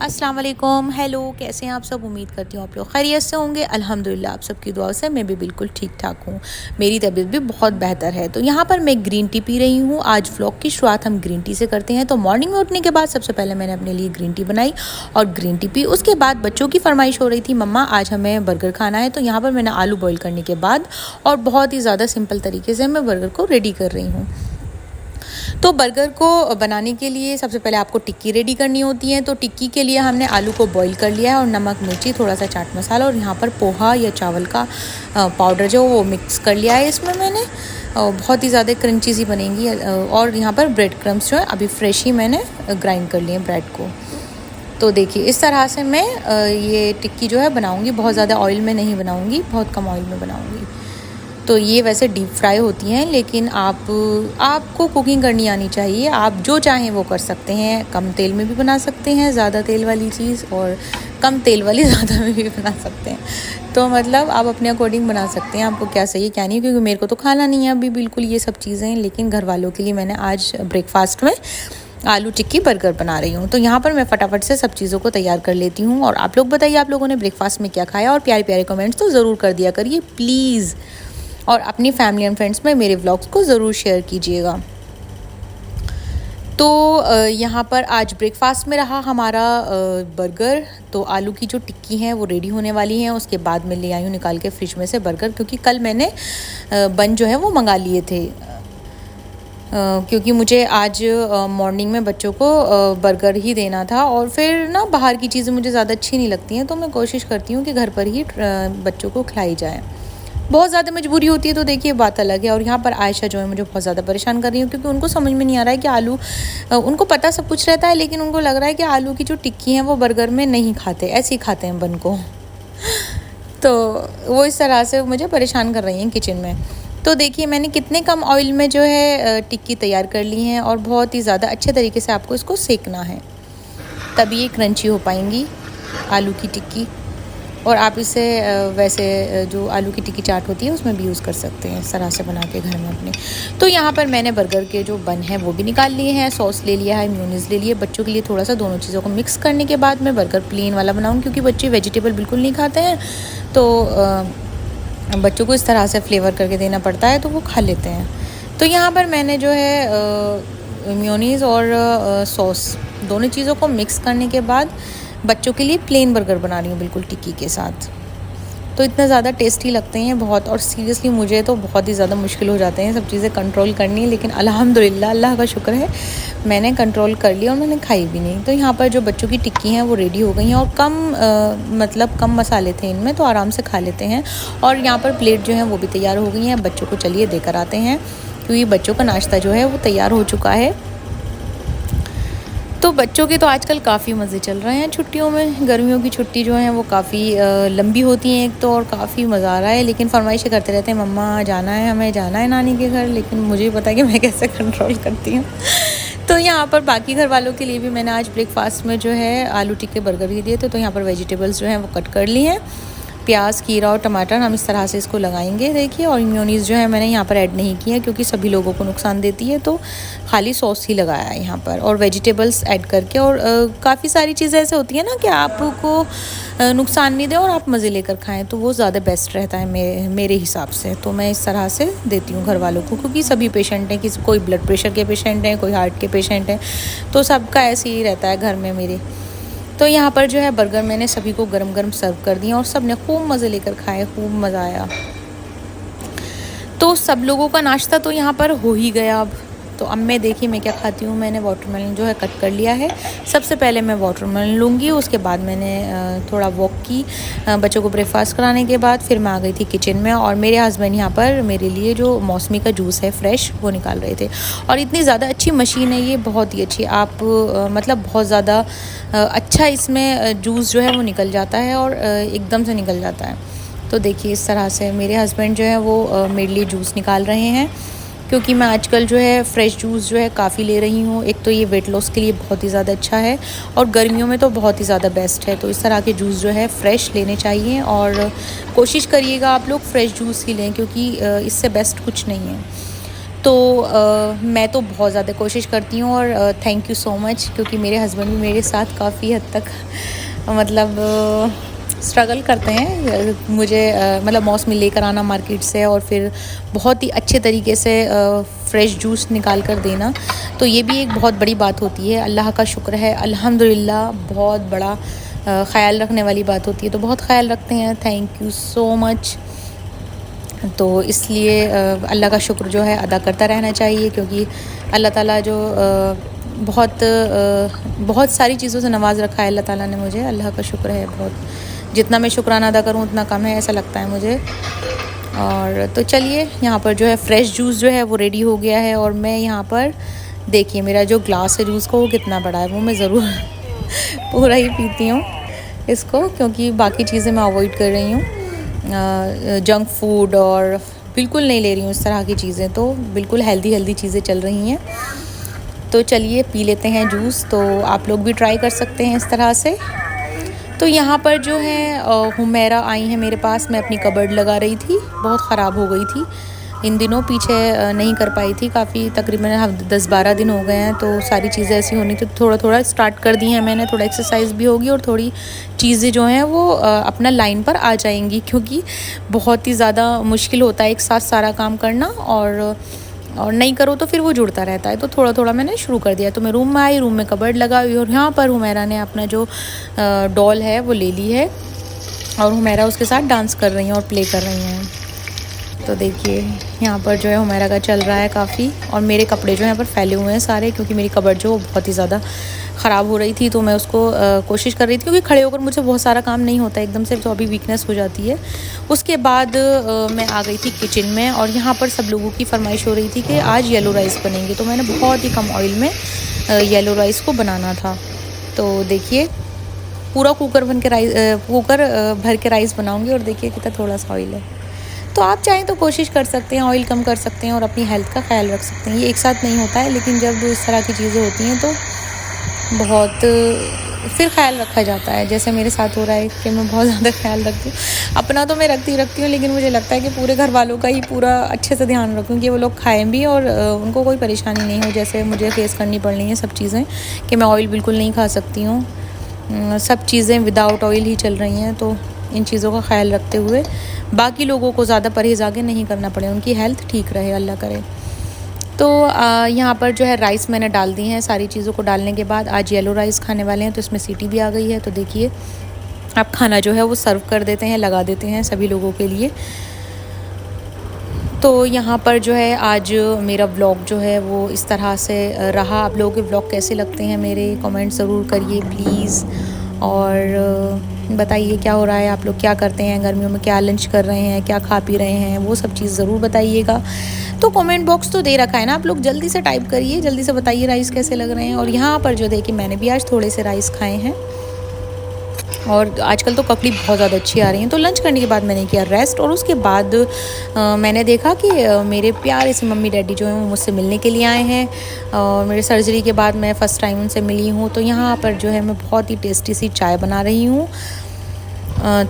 अस्सलाम वालेकुम। हेलो, कैसे हैं आप सब? उम्मीद करती हूँ आप लोग खैरियत से होंगे। अल्हम्दुलिल्लाह आप सबकी दुआ से मैं भी बिल्कुल ठीक ठाक हूँ। मेरी तबीयत भी बहुत बेहतर है। तो यहाँ पर मैं ग्रीन टी पी रही हूँ। आज व्लॉग की शुरुआत हम ग्रीन टी से करते हैं। तो मॉर्निंग में उठने के बाद सबसे पहले मैंने अपने लिए ग्रीन टी बनाई और ग्रीन टी पी। उसके बाद बच्चों की फरमाइश हो रही थी, मम्मा आज हमें बर्गर खाना है। तो यहाँ पर मैंने आलू बॉयल करने के बाद और बहुत ही ज़्यादा सिंपल तरीके से मैं बर्गर को रेडी कर रही हूँ। तो बर्गर को बनाने के लिए सबसे पहले आपको टिक्की रेडी करनी होती है। तो टिक्की के लिए हमने आलू को बॉईल कर लिया है और नमक, मिर्ची, थोड़ा सा चाट मसाला और यहाँ पर पोहा या चावल का पाउडर जो वो मिक्स कर लिया है इसमें मैंने। बहुत ही ज़्यादा क्रंची सी बनेंगी। और यहाँ पर ब्रेड क्रम्स जो है अभी फ्रेश ही मैंने ग्राइंड कर लिए हैं ब्रेड को। तो देखिए इस तरह से मैं ये टिक्की जो है बनाऊँगी। बहुत ज़्यादा ऑयल में नहीं बनाऊँगी, बहुत कम ऑयल में बनाऊँगी। तो ये वैसे डीप फ्राई होती हैं, लेकिन आपको कुकिंग करनी आनी चाहिए। आप जो चाहें वो कर सकते हैं। कम तेल में भी बना सकते हैं, ज़्यादा तेल वाली चीज़, और कम तेल वाली ज़्यादा में भी बना सकते हैं। तो मतलब आप अपने अकॉर्डिंग बना सकते हैं, आपको क्या सही है क्या नहीं। क्योंकि मेरे को तो खाना नहीं है अभी बिल्कुल ये सब चीज़ें, लेकिन घर वालों के लिए मैंने आज ब्रेकफास्ट में आलू टिक्की बर्गर बना रही हूँ। तो यहाँ पर मैं फटाफट से सब चीज़ों को तैयार कर लेती हूँ। और आप लोग बताइए आप लोगों ने ब्रेकफास्ट में क्या खाया, और प्यारे प्यारे कमेंट्स तो ज़रूर कर दिया करिए प्लीज़। और अपनी फैमिली एंड फ्रेंड्स में मेरे व्लॉग्स को ज़रूर शेयर कीजिएगा। तो यहाँ पर आज ब्रेकफास्ट में रहा हमारा बर्गर। तो आलू की जो टिक्की है वो रेडी होने वाली है। उसके बाद मैं ले आई हूँ निकाल के फ्रिज में से बर्गर, क्योंकि कल मैंने बन जो है वो मंगा लिए थे। क्योंकि मुझे आज मॉर्निंग में बच्चों को बर्गर ही देना था, और फिर ना बाहर की चीज़ें मुझे ज़्यादा अच्छी नहीं लगती हैं। तो मैं कोशिश करती हूँ कि घर पर ही बच्चों को खिलाई जाए। बहुत ज़्यादा मजबूरी होती है तो देखिए बात अलग है। और यहाँ पर आयशा जो है मुझे बहुत ज़्यादा परेशान कर रही है, क्योंकि उनको समझ में नहीं आ रहा है कि आलू, उनको पता सब कुछ रहता है, लेकिन उनको लग रहा है कि आलू की जो टिक्की है वो बर्गर में नहीं खाते, ऐसे ही खाते हैं बन को। तो वो इस तरह से मुझे परेशान कर रही हैं किचन में। तो देखिए मैंने कितने कम ऑयल में जो है टिक्की तैयार कर ली हैं, और बहुत ही ज़्यादा अच्छे तरीके से आपको इसको सेकना है, तभी ये क्रंची हो पाएंगी आलू की टिक्की। और आप इसे वैसे जो आलू की टिक्की चाट होती है उसमें भी यूज़ कर सकते हैं, इस तरह से बना के घर में अपने। तो यहाँ पर मैंने बर्गर के जो बन है वो भी निकाल लिए हैं, सॉस ले लिया है, मेयोनीज़ ले लिए। बच्चों के लिए थोड़ा सा दोनों चीज़ों को मिक्स करने के बाद मैं बर्गर प्लेन वाला बनाऊँ, क्योंकि बच्चे वेजिटेबल बिल्कुल नहीं खाते हैं। तो बच्चों को इस तरह से फ्लेवर करके देना पड़ता है तो वो खा लेते हैं। तो यहाँ पर मैंने जो है मेयोनीज़ और सॉस दोनों चीज़ों को मिक्स करने के बाद बच्चों के लिए प्लेन बर्गर बना रही हूँ बिल्कुल टिक्की के साथ। तो इतना ज़्यादा टेस्टी लगते हैं बहुत, और सीरियसली मुझे तो बहुत ही ज़्यादा मुश्किल हो जाते हैं सब चीज़ें कंट्रोल करनी, लेकिन अल्हम्दुलिल्लाह अल्लाह का शुक्र है मैंने कंट्रोल कर लिया और मैंने खाई भी नहीं। तो यहाँ पर जो बच्चों की टिक्की हैं वो रेडी हो गई हैं, और मतलब कम मसाले थे इनमें, तो आराम से खा लेते हैं। और यहाँ पर प्लेट जो है वो भी तैयार हो गई हैं। बच्चों को चलिए देकर आते हैं, क्योंकि बच्चों का नाश्ता जो है वो तैयार हो चुका है। तो बच्चों के तो आजकल काफ़ी मज़े चल रहे हैं छुट्टियों में। गर्मियों की छुट्टी जो है वो काफ़ी लंबी होती हैं एक तो, और काफ़ी मज़ा आ रहा है। लेकिन फरमाइशें करते रहते हैं, मम्मा जाना है, हमें जाना है नानी के घर। लेकिन मुझे भी पता है कि मैं कैसे कंट्रोल करती हूँ। तो यहाँ पर बाकी घर वालों के लिए भी मैंने आज ब्रेकफास्ट में जो है आलू टिक्के बर्गर ही दिए थे। तो यहाँ पर वेजिटेबल्स जो हैं वो कट कर ली हैं, प्याज, खीरा और टमाटर हम इस तरह से इसको लगाएंगे देखिए। और मेयोनीज़ जो है मैंने यहाँ पर ऐड नहीं किया, क्योंकि सभी लोगों को नुकसान देती है, तो खाली सॉस ही लगाया है यहाँ पर, और वेजिटेबल्स ऐड करके। और काफ़ी सारी चीज़ें ऐसे होती हैं ना कि आपको नुकसान नहीं दे और आप मज़े लेकर खाएं, तो वो ज़्यादा बेस्ट रहता है मेरे हिसाब से। तो मैं इस तरह से देती हूँ घर वालों को, क्योंकि सभी पेशेंट हैं, किसी कोई ब्लड प्रेशर के पेशेंट हैं, कोई हार्ट के पेशेंट हैं, तो सबका ऐसे ही रहता है घर में मेरे। तो यहाँ पर जो है बर्गर मैंने सभी को गरम गरम सर्व कर दिया, और सब ने खूब मज़े लेकर खाए, खूब मज़ा आया। तो सब लोगों का नाश्ता तो यहाँ पर हो ही गया। अब मैं देखिए मैं क्या खाती हूँ। मैंने वाटरमेलन जो है कट कर लिया है। सबसे पहले मैं वाटरमेलन लूँगी, उसके बाद मैंने थोड़ा वॉक की बच्चों को ब्रेकफास्ट कराने के बाद। फिर मैं आ गई थी किचन में, और मेरे हस्बैंड यहाँ पर मेरे लिए जो मौसमी का जूस है फ्रेश वो निकाल रहे थे। और इतनी ज़्यादा अच्छी मशीन है ये, बहुत ही अच्छी। आप मतलब बहुत ज़्यादा अच्छा इसमें जूस जो है वो निकल जाता है, और एकदम से निकल जाता है। तो देखिए इस तरह से मेरे हस्बैंड जो है वो मेरे लिए जूस निकाल रहे हैं, क्योंकि मैं आजकल जो है फ़्रेश जूस जो है काफ़ी ले रही हूँ। एक तो ये वेट लॉस के लिए बहुत ही ज़्यादा अच्छा है, और गर्मियों में तो बहुत ही ज़्यादा बेस्ट है। तो इस तरह के जूस जो है फ़्रेश लेने चाहिए, और कोशिश करिएगा आप लोग फ़्रेश जूस ही लें, क्योंकि इससे बेस्ट कुछ नहीं है। तो मैं तो बहुत ज़्यादा कोशिश करती हूँ और थैंक यू सो मच, क्योंकि मेरे हस्बैंड भी मेरे साथ काफ़ी हद तक मतलब स्ट्रगल करते हैं मुझे मतलब मौसमी लेकर आना मार्केट से और फिर बहुत ही अच्छे तरीके से फ़्रेश जूस निकाल कर देना। तो ये भी एक बहुत बड़ी बात होती है। अल्लाह का शुक्र है, अल्हम्दुलिल्लाह, बहुत बड़ा ख़याल रखने वाली बात होती है। तो बहुत ख़याल रखते हैं, थैंक यू सो मच। तो इसलिए अल्लाह का शुक्र जो है अदा करता रहना चाहिए, क्योंकि अल्लाह ताला जो बहुत सारी चीज़ों से नवाज़ रखा है अल्लाह ताला ने मुझे। अल्लाह का शुक्र है बहुत, जितना मैं शुक्राना अदा करूँ उतना कम है, ऐसा लगता है मुझे। और तो चलिए, यहाँ पर जो है फ़्रेश जूस जो है वो रेडी हो गया है और मैं यहाँ पर देखिए मेरा जो ग्लास है जूस का वो कितना बड़ा है, वो मैं ज़रूर पूरा ही पीती हूँ इसको, क्योंकि बाकी चीज़ें मैं अवॉइड कर रही हूँ। जंक फूड और बिल्कुल नहीं ले रही हूँ इस तरह की चीज़ें, तो बिल्कुल हेल्दी चीज़ें चल रही हैं। तो चलिए पी लेते हैं जूस। तो आप लोग भी ट्राई कर सकते हैं इस तरह से। तो यहाँ पर जो है हुमैरा आई हैं मेरे पास, मैं अपनी कबर्ड लगा रही थी, बहुत ख़राब हो गई थी इन दिनों, पीछे नहीं कर पाई थी काफ़ी, तकरीबन 10-12 दिन हो गए हैं। तो सारी चीज़ें ऐसी होनी थी, थोड़ा थोड़ा स्टार्ट कर दी हैं मैंने, थोड़ा एक्सरसाइज भी होगी और थोड़ी चीज़ें जो हैं वो अपना लाइन पर आ जाएंगी, क्योंकि बहुत ही ज़्यादा मुश्किल होता है एक साथ सारा काम करना, और नहीं करो तो फिर वो जुड़ता रहता है। तो थोड़ा थोड़ा मैंने शुरू कर दिया। तो मैं रूम में आई, रूम में कबर्ड लगाई और यहाँ पर हुमैरा ने अपना जो डॉल है वो ले ली है और हुमैरा उसके साथ डांस कर रही हैं और प्ले कर रही हैं। तो देखिए यहाँ पर जो है हुमैरा का चल रहा है काफ़ी, और मेरे कपड़े जो हैं यहाँ पर फैले हुए हैं सारे, क्योंकि मेरी कबर्ड जो बहुत ही ज़्यादा ख़राब हो रही थी। तो मैं उसको कोशिश कर रही थी, क्योंकि खड़े होकर मुझे बहुत सारा काम नहीं होता एकदम से, तो अभी वीकनेस हो जाती है। उसके बाद मैं आ गई थी किचन में, और यहाँ पर सब लोगों की फरमाइश हो रही थी कि आज येलो राइस बनेंगे। तो मैंने बहुत ही कम ऑयल में येलो राइस को बनाना था। तो देखिए पूरा कुकर भर के राइस बनाऊँगी, और देखिए कितना थोड़ा सा ऑयल है। तो आप चाहें तो कोशिश कर सकते हैं, ऑयल कम कर सकते हैं और अपनी हेल्थ का ख्याल रख सकते हैं। ये एक साथ नहीं होता है, लेकिन जब इस तरह की चीज़ें होती हैं तो बहुत फिर ख्याल रखा जाता है। जैसे मेरे साथ हो रहा है कि मैं बहुत ज़्यादा ख्याल रखती हूँ, अपना तो मैं रखती हूँ, लेकिन मुझे लगता है कि पूरे घर वालों का ही पूरा अच्छे से ध्यान रखूँ कि वो लोग खाएँ भी और उनको कोई परेशानी नहीं हो। जैसे मुझे फेस करनी पड़ रही हैं सब चीज़ें, कि मैं ऑयल बिल्कुल नहीं खा सकती हूँ, सब चीज़ें विदाउट ऑयल ही चल रही हैं। तो इन चीज़ों का ख्याल रखते हुए बाकी लोगों को ज़्यादा परहेज़ आगे नहीं करना पड़े, उनकी हेल्थ ठीक रहे, अल्लाह करे। तो यहाँ पर जो है राइस मैंने डाल दी हैं। सारी चीज़ों को डालने के बाद आज येलो राइस खाने वाले हैं, तो इसमें सीटी भी आ गई है। तो देखिए अब खाना जो है वो सर्व कर देते हैं, लगा देते हैं सभी लोगों के लिए। तो यहाँ पर जो है आज मेरा व्लॉग जो है वो इस तरह से रहा। आप लोगों के व्लॉग कैसे लगते हैं मेरे, कमेंट ज़रूर करिए प्लीज़, और बताइए क्या हो रहा है, आप लोग क्या करते हैं गर्मियों में, क्या लंच कर रहे हैं, क्या खा पी रहे हैं, वो सब चीज़ ज़रूर बताइएगा। तो कमेंट बॉक्स तो दे रखा है ना, आप लोग जल्दी से टाइप करिए, जल्दी से बताइए राइस कैसे लग रहे हैं। और यहाँ पर जो देखिए मैंने भी आज थोड़े से राइस खाए हैं, और आजकल तो ककड़ी बहुत ज़्यादा अच्छी आ रही हैं। तो लंच करने के बाद मैंने किया रेस्ट, और उसके बाद मैंने देखा कि मेरे प्यारे से मम्मी डैडी जो हैं वो मुझसे मिलने के लिए आए हैं, और मेरे सर्जरी के बाद मैं फ़र्स्ट टाइम उनसे मिली हूँ। तो यहाँ पर जो है मैं बहुत ही टेस्टी सी चाय बना रही हूँ।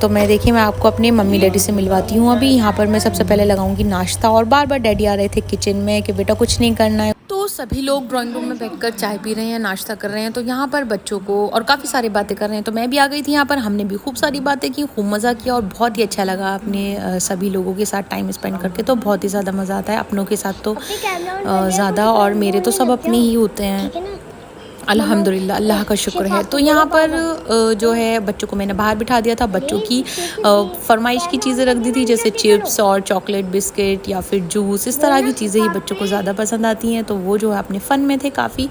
तो मैं देखिए मैं आपको अपने मम्मी डैडी से मिलवाती हूँ अभी। यहाँ पर मैं सबसे पहले लगाऊंगी नाश्ता, और बार बार डैडी आ रहे थे किचन में कि बेटा कुछ नहीं करना है। तो सभी लोग ड्राइंग रूम में बैठकर चाय पी रहे हैं, नाश्ता कर रहे हैं। तो यहाँ पर बच्चों को और काफ़ी सारी बातें कर रहे हैं, तो मैं भी आ गई थी यहाँ पर। हमने भी खूब सारी बातें की, खूब मज़ा किया, और बहुत ही अच्छा लगा अपने सभी लोगों के साथ टाइम स्पेंड करके। तो बहुत ही ज़्यादा मज़ा आता है, अपनों के साथ तो ज़्यादा, और मेरे तो सब अपने ही होते हैं अल्हम्दुलिल्लाह, अल्लाह का शुक्र है। तो यहाँ पर जो है बच्चों को मैंने बाहर बिठा दिया था। बच्चों की फरमाइश की चीज़ें रख दी थी, जैसे चिप्स और चॉकलेट बिस्किट या फिर जूस, इस तरह की चीज़ें ही बच्चों को ज़्यादा पसंद आती हैं। तो वो जो है अपने फ़न में थे काफ़ी।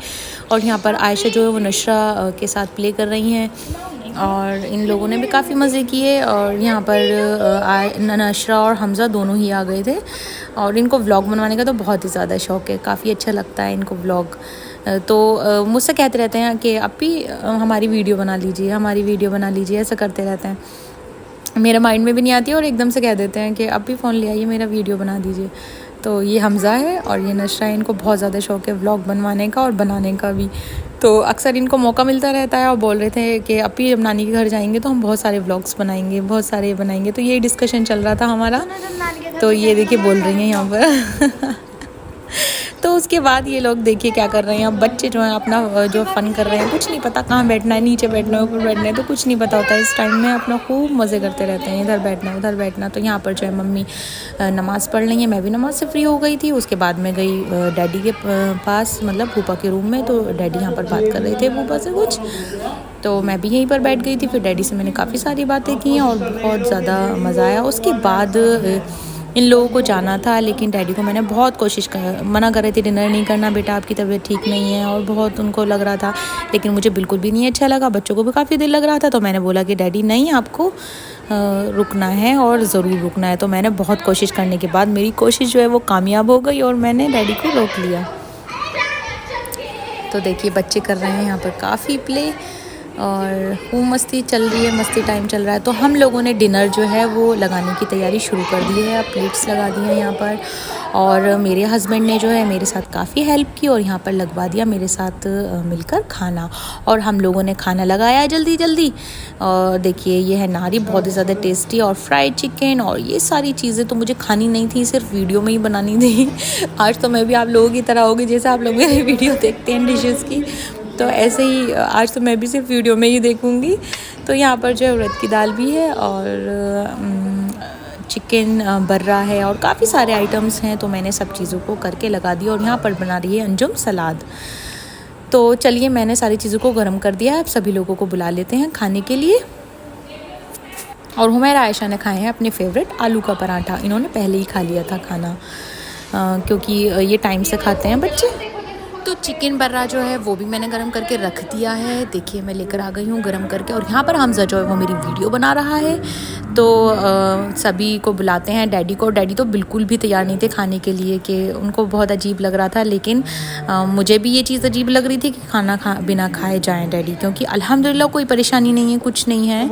और यहाँ पर आयशा जो है वो नशरा के साथ प्ले कर रही हैं, और इन लोगों ने भी काफ़ी मज़े किए। और यहाँ पर नशरा और हमज़ा दोनों ही आ गए थे, और इनको व्लॉग बनवाने का तो बहुत ही ज़्यादा शौक़ है, काफ़ी अच्छा लगता है इनको व्लॉग। तो मुझसे कहते रहते हैं कि अपी हमारी वीडियो बना लीजिए, हमारी वीडियो बना लीजिए, ऐसा करते रहते हैं। मेरा माइंड में भी नहीं आती है, और एकदम से कह देते हैं कि अपी फ़ोन ले आइए, मेरा वीडियो बना दीजिए। तो ये हमज़ा है और ये नशरा है, इनको बहुत ज़्यादा शौक़ है व्लॉग बनवाने का और बनाने का भी। तो अक्सर इनको मौका मिलता रहता है, और बोल रहे थे कि अपी जब नानी के घर जाएंगे तो हम बहुत सारे व्लॉग्स बनाएंगे, बहुत सारे बनाएंगे। तो ये डिस्कशन चल रहा था हमारा। तो ये देखिए बोल रही हैं यहाँ पर तो उसके बाद ये लोग देखिए क्या कर रहे हैं। अब बच्चे जो हैं अपना जो फ़न कर रहे हैं, कुछ नहीं पता कहाँ बैठना है, नीचे बैठना है, ऊपर बैठना है, तो कुछ नहीं पता होता है। इस टाइम में अपना खूब मज़े करते रहते हैं, इधर बैठना उधर बैठना। तो यहाँ पर जो है मम्मी नमाज़ पढ़ रही हैं, मैं भी नमाज़ से फ्री हो गई थी। उसके बाद मैं गई डैडी के पास, मतलब फूफा के रूम में। तो डैडी यहाँ पर बात कर रहे थे फूफा से कुछ, तो मैं भी यहीं पर बैठ गई थी। फिर डैडी से मैंने काफ़ी सारी बातें की और बहुत ज़्यादा मज़ा आया। उसके बाद इन लोगों को जाना था, लेकिन डैडी को मैंने बहुत मना कर रही थी, डिनर नहीं करना बेटा, आपकी तबीयत ठीक नहीं है, और बहुत उनको लग रहा था। लेकिन मुझे बिल्कुल भी नहीं अच्छा लगा, बच्चों को भी काफ़ी दिल लग रहा था। तो मैंने बोला कि डैडी नहीं, आपको रुकना है और ज़रूर रुकना है। तो मैंने बहुत कोशिश करने के बाद मेरी कोशिश जो है वो कामयाब हो गई और मैंने डैडी को रोक लिया। तो देखिए बच्चे कर रहे हैं यहाँ पर काफ़ी प्ले और खूब मस्ती चल रही है, मस्ती टाइम चल रहा है। तो हम लोगों ने डिनर जो है वो लगाने की तैयारी शुरू कर दी है। अब प्लेट्स लगा दी हैं यहाँ पर, और मेरे हस्बैंड ने जो है मेरे साथ काफ़ी हेल्प की और यहाँ पर लगवा दिया मेरे साथ मिलकर खाना। और हम लोगों ने खाना लगाया जल्दी जल्दी। और देखिए ये है नारी, बहुत ही ज़्यादा टेस्टी, और फ्राइड चिकन, और ये सारी चीज़ें तो मुझे खानी नहीं थी, सिर्फ वीडियो में ही बनानी थी। आज तो मैं भी आप लोगों की तरह होगी, जैसे आप लोग मेरी वीडियो देखते हैं डिशेज़ की, तो ऐसे ही आज तो मैं भी सिर्फ वीडियो में ही देखूंगी। तो यहाँ पर जो है उड़द की दाल भी है और चिकन बर्रा है और काफ़ी सारे आइटम्स हैं। तो मैंने सब चीज़ों को करके लगा दिया और यहाँ पर बना रही है अंजुम सलाद। तो चलिए मैंने सारी चीज़ों को गर्म कर दिया है, अब सभी लोगों को बुला लेते हैं खाने के लिए। और हुमैरा आयशा ने खाए हैं अपने फेवरेट आलू का पराठा। इन्होंने पहले ही खा लिया था खाना, क्योंकि ये टाइम से खाते हैं बच्चे। तो चिकन बर्रा जो है वो भी मैंने गरम करके रख दिया है। देखिए मैं लेकर आ गई हूँ गरम करके, और यहाँ पर हमज़ा जो है वो मेरी वीडियो बना रहा है। तो सभी को बुलाते हैं, डैडी को। डैडी तो बिल्कुल भी तैयार नहीं थे खाने के लिए, कि उनको बहुत अजीब लग रहा था। लेकिन मुझे भी ये चीज़ अजीब लग रही थी कि खाना बिना खाए जाएँ डैडी, क्योंकि अल्हम्दुलिल्लाह कोई परेशानी नहीं है, कुछ नहीं है,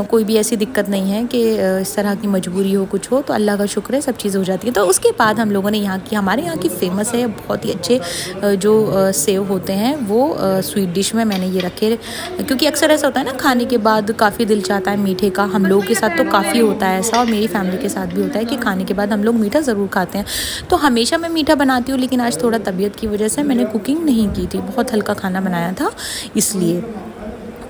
कोई भी ऐसी दिक्कत नहीं है कि इस तरह की मजबूरी हो, कुछ हो। तो अल्लाह का शुक्र है, सब चीज़ हो जाती है। तो उसके बाद हम लोगों ने हमारे यहाँ की फ़ेमस है बहुत ही अच्छे जो सेव होते हैं वो स्वीट डिश में मैंने ये रखे, क्योंकि अक्सर ऐसा होता है ना, खाने के बाद काफ़ी दिल चाहता है मीठे का। हम लोगों के साथ तो काफ़ी होता है ऐसा, और मेरी फैमिली के साथ भी होता है कि खाने के बाद हम लोग मीठा ज़रूर खाते हैं। तो हमेशा मैं मीठा बनाती हूँ, लेकिन आज थोड़ा तबीयत की वजह से मैंने कुकिंग नहीं की थी, बहुत हल्का खाना बनाया था इसलिए।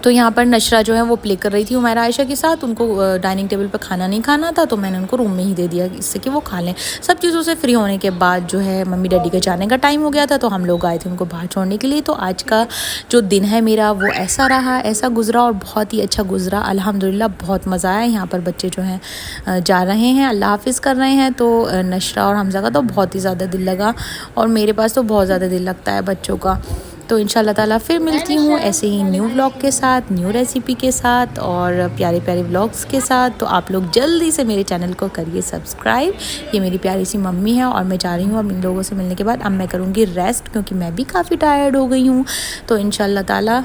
तो यहाँ पर नशरा जो है वो प्ले कर रही थी हुमैरा आयशा के साथ। उनको डाइनिंग टेबल पर खाना नहीं खाना था, तो मैंने उनको रूम में ही दे दिया, इससे कि वो खा लें। सब चीज़ों से फ्री होने के बाद जो है मम्मी डैडी के जाने का टाइम हो गया था, तो हम लोग आए थे उनको बाहर छोड़ने के लिए। तो आज का जो दिन है मेरा वो ऐसा रहा, ऐसा गुजरा, और बहुत ही अच्छा गुजरा अल्हम्दुलिल्लाह। बहुत मज़ा आया। यहाँ पर बच्चे जो हैं जा रहे हैं, अल्लाह हाफिज़ कर रहे हैं। तो नशरा और हमज़ा का तो बहुत ही ज़्यादा दिल लगा, और मेरे पास तो बहुत ज़्यादा दिल लगता है बच्चों का। तो इंशाल्लाह ताला फिर मिलती हूँ ऐसे ही न्यू व्लॉग के साथ, न्यू रेसिपी के साथ, और प्यारे प्यारे व्लॉग्स के साथ। तो आप लोग जल्दी से मेरे चैनल को करिए सब्सक्राइब। ये मेरी प्यारी सी मम्मी है, और मैं जा रही हूँ अब इन लोगों से मिलने के बाद। अब मैं करूँगी रेस्ट, क्योंकि मैं भी काफ़ी टायर्ड हो गई हूँ। तो इंशाल्लाह ताला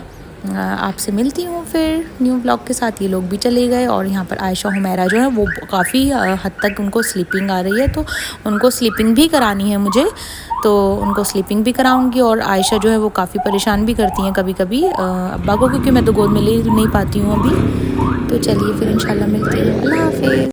आपसे मिलती हूँ फिर न्यू व्लॉग के साथ। ये लोग भी चले गए, और यहाँ पर आयशा हुमैरा जो है वो काफ़ी हद तक उनको स्लीपिंग आ रही है, तो उनको स्लीपिंग भी करानी है मुझे। तो उनको स्लीपिंग भी कराऊंगी। और आयशा जो है वो काफ़ी परेशान भी करती हैं कभी कभी अब्बा को, क्योंकि मैं तो गोद में ले नहीं पाती हूँ अभी। तो चलिए फिर इंशाल्लाह मिलती हूँ। अल्लाह हाफिज़।